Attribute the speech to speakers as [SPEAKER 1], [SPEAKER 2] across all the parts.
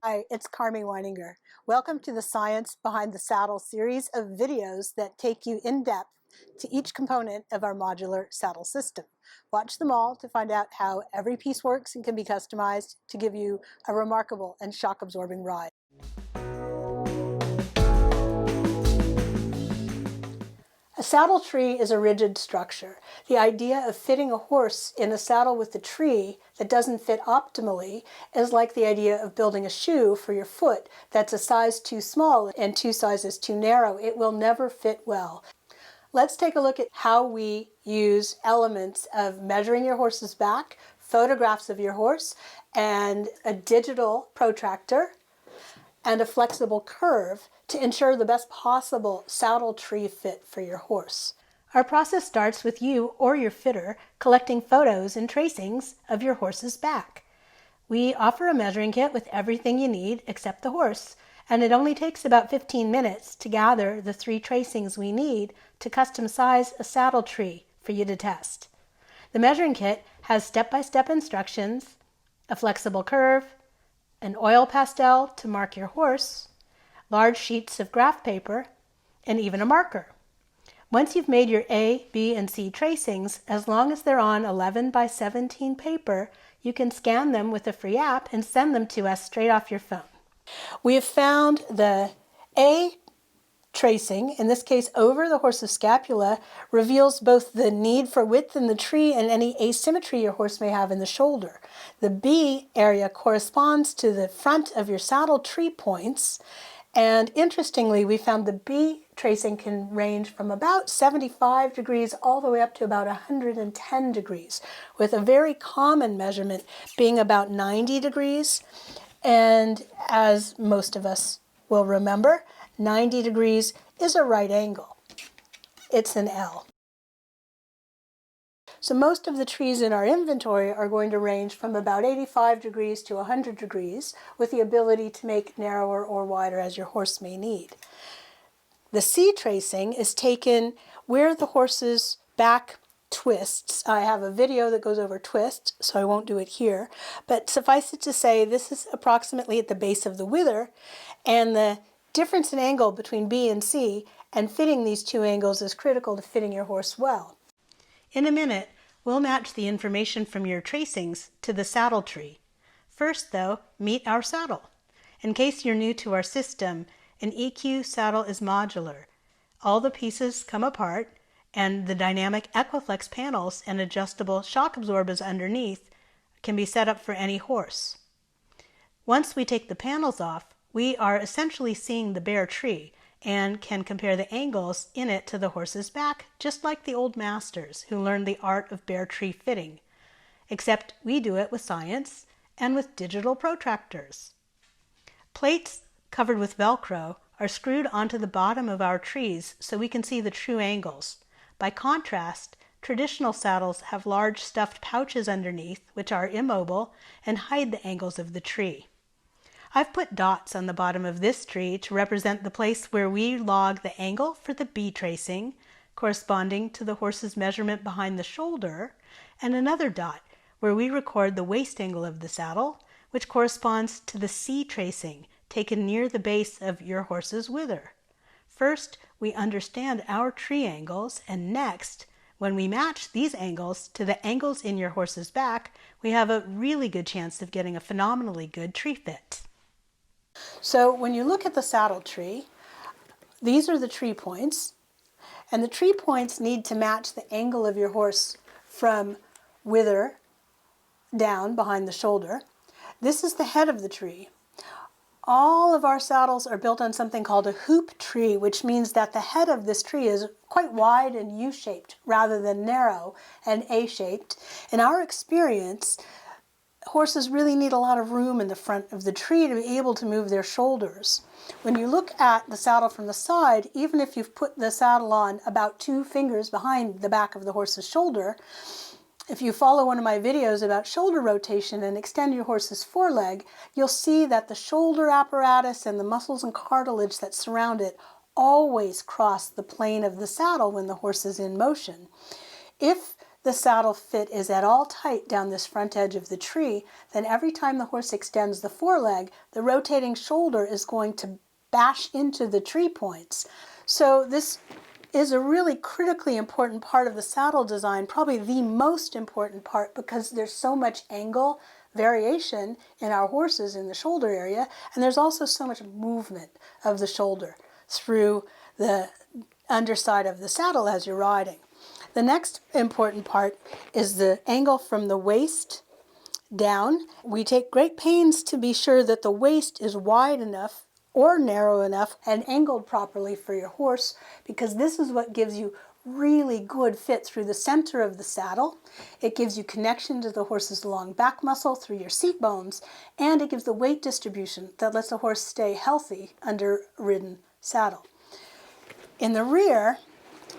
[SPEAKER 1] Hi, it's Carmi Weininger. Welcome to the Science Behind the Saddle series of videos that take you in depth to each component of our modular saddle system. Watch them all to find out how every piece works and can be customized to give you a remarkable and shock-absorbing ride. A saddle tree is a rigid structure. The idea of fitting a horse in a saddle with a tree that doesn't fit optimally is like the idea of building a shoe for your foot that's a size too small and 2 sizes too narrow. It will never fit well. Let's take a look at how we use elements of measuring your horse's back, photographs of your horse, and a digital protractor and a flexible curve to ensure the best possible saddle tree fit for your horse. Our process starts with you or your fitter collecting photos and tracings of your horse's back. We offer a measuring kit with everything you need except the horse, and it only takes about 15 minutes to gather the 3 tracings we need to custom size a saddle tree for you to test. The measuring kit has step-by-step instructions, a flexible curve, an oil pastel to mark your horse, large sheets of graph paper, and even a marker. Once you've made your A, B, and C tracings, as long as they're on 11 by 17 paper, you can scan them with a free app and send them to us straight off your phone. We have found the A tracing, in this case over the horse's scapula, reveals both the need for width in the tree and any asymmetry your horse may have in the shoulder. The B area corresponds to the front of your saddle tree points, and interestingly we found the B tracing can range from about 75 degrees all the way up to about 110 degrees, with a very common measurement being about 90 degrees, and as most of us will remember, 90 degrees is a right angle. It's an L. So most of the trees in our inventory are going to range from about 85 degrees to 100 degrees, with the ability to make narrower or wider as your horse may need. The C tracing is taken where the horse's back twists. I have a video that goes over twist, so I won't do it here, but suffice it to say this is approximately at the base of the wither, and the difference in angle between B and C and fitting these 2 angles is critical to fitting your horse well. In a minute, we'll match the information from your tracings to the saddle tree. First, though, meet our saddle. In case you're new to our system, an EQ saddle is modular. All the pieces come apart, and the dynamic Equiflex panels and adjustable shock absorbers underneath can be set up for any horse. Once we take the panels off, we are essentially seeing the bare tree and can compare the angles in it to the horse's back, just like the old masters who learned the art of bare tree fitting, except we do it with science and with digital protractors. Plates covered with Velcro are screwed onto the bottom of our trees so we can see the true angles. By contrast, traditional saddles have large stuffed pouches underneath, which are immobile and hide the angles of the tree. I've put dots on the bottom of this tree to represent the place where we log the angle for the B tracing, corresponding to the horse's measurement behind the shoulder, and another dot where we record the waist angle of the saddle, which corresponds to the C tracing, taken near the base of your horse's wither. First, we understand our tree angles, and next, when we match these angles to the angles in your horse's back, we have a really good chance of getting a phenomenally good tree fit. So when you look at the saddle tree, these are the tree points, and the tree points need to match the angle of your horse from wither down behind the shoulder. This is the head of the tree. All of our saddles are built on something called a hoop tree, which means that the head of this tree is quite wide and U-shaped rather than narrow and A-shaped. In our experience, horses really need a lot of room in the front of the tree to be able to move their shoulders. When you look at the saddle from the side, even if you've put the saddle on about 2 fingers behind the back of the horse's shoulder, if you follow one of my videos about shoulder rotation and extend your horse's foreleg, you'll see that the shoulder apparatus and the muscles and cartilage that surround it always cross the plane of the saddle when the horse is in motion. If the saddle fit is at all tight down this front edge of the tree, then every time the horse extends the foreleg, the rotating shoulder is going to bash into the tree points. So this is a really critically important part of the saddle design, probably the most important part, because there's so much angle variation in our horses in the shoulder area, and there's also so much movement of the shoulder through the underside of the saddle as you're riding. The next important part is the angle from the waist down. We take great pains to be sure that the waist is wide enough or narrow enough and angled properly for your horse, because this is what gives you really good fit through the center of the saddle. It gives you connection to the horse's long back muscle through your seat bones, and it gives the weight distribution that lets the horse stay healthy under a ridden saddle. In the rear,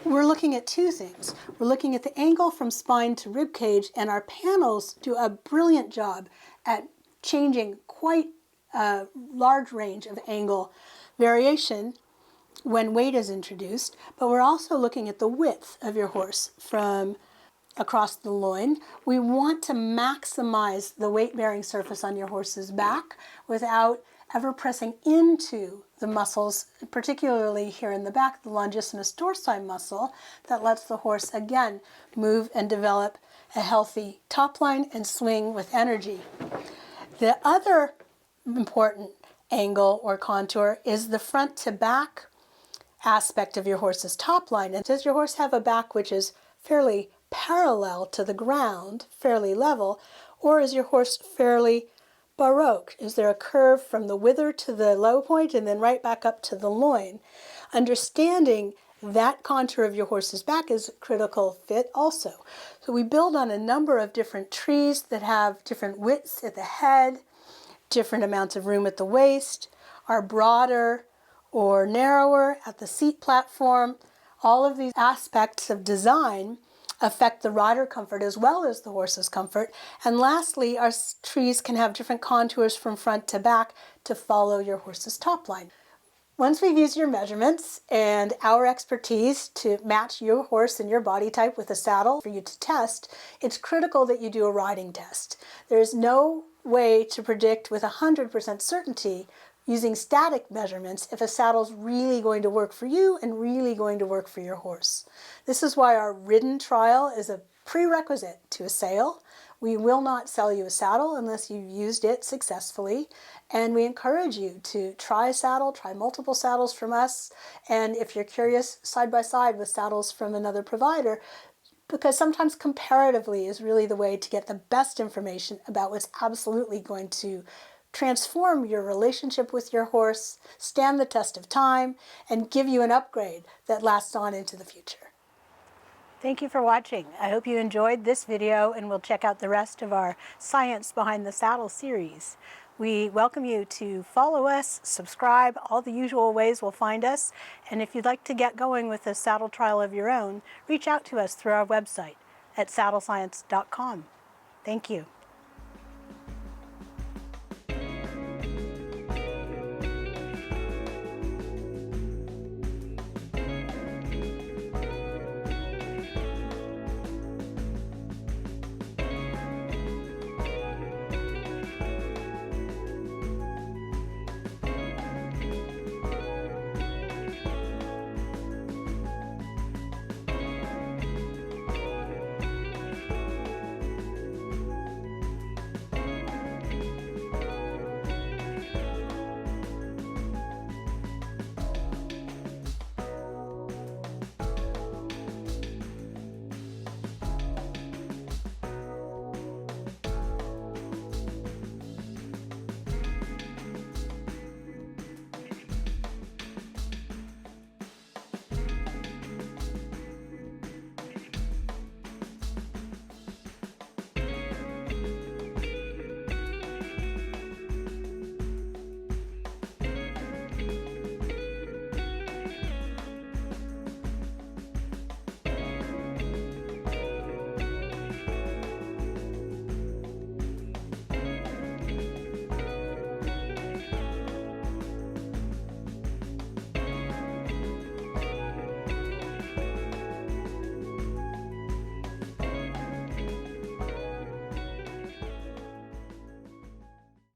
[SPEAKER 1] we're looking at two things. We're looking at the angle from spine to rib cage, and our panels do a brilliant job at changing quite a large range of angle variation when weight is introduced, but we're also looking at the width of your horse from across the loin. We want to maximize the weight-bearing surface on your horse's back without ever pressing into the muscles, particularly here in the back, the longissimus dorsi muscle that lets the horse again move and develop a healthy top line and swing with energy. The other important angle or contour is the front to back aspect of your horse's top line. And does your horse have a back which is fairly parallel to the ground, fairly level, or is your horse fairly baroque? Is there a curve from the wither to the low point and then right back up to the loin? Understanding that contour of your horse's back is a critical fit also. So we build on a number of different trees that have different widths at the head, different amounts of room at the waist, are broader or narrower at the seat platform. All of these aspects of design affect the rider comfort as well as the horse's comfort. And lastly, our trees can have different contours from front to back to follow your horse's top line. Once we've used your measurements and our expertise to match your horse and your body type with a saddle for you to test, it's critical that you do a riding test. There's no way to predict with 100% certainty using static measurements if a saddle's really going to work for you and really going to work for your horse. This is why our ridden trial is a prerequisite to a sale. We will not sell you a saddle unless you've used it successfully, and we encourage you to try a saddle, try multiple saddles from us, and if you're curious, side by side with saddles from another provider, because sometimes comparatively is really the way to get the best information about what's absolutely going to transform your relationship with your horse, stand the test of time, and give you an upgrade that lasts on into the future. Thank you for watching. I hope you enjoyed this video and will check out the rest of our Science Behind the Saddle series. We welcome you to follow us, subscribe, all the usual ways will find us. And if you'd like to get going with a saddle trial of your own, reach out to us through our website at saddlescience.com. Thank you.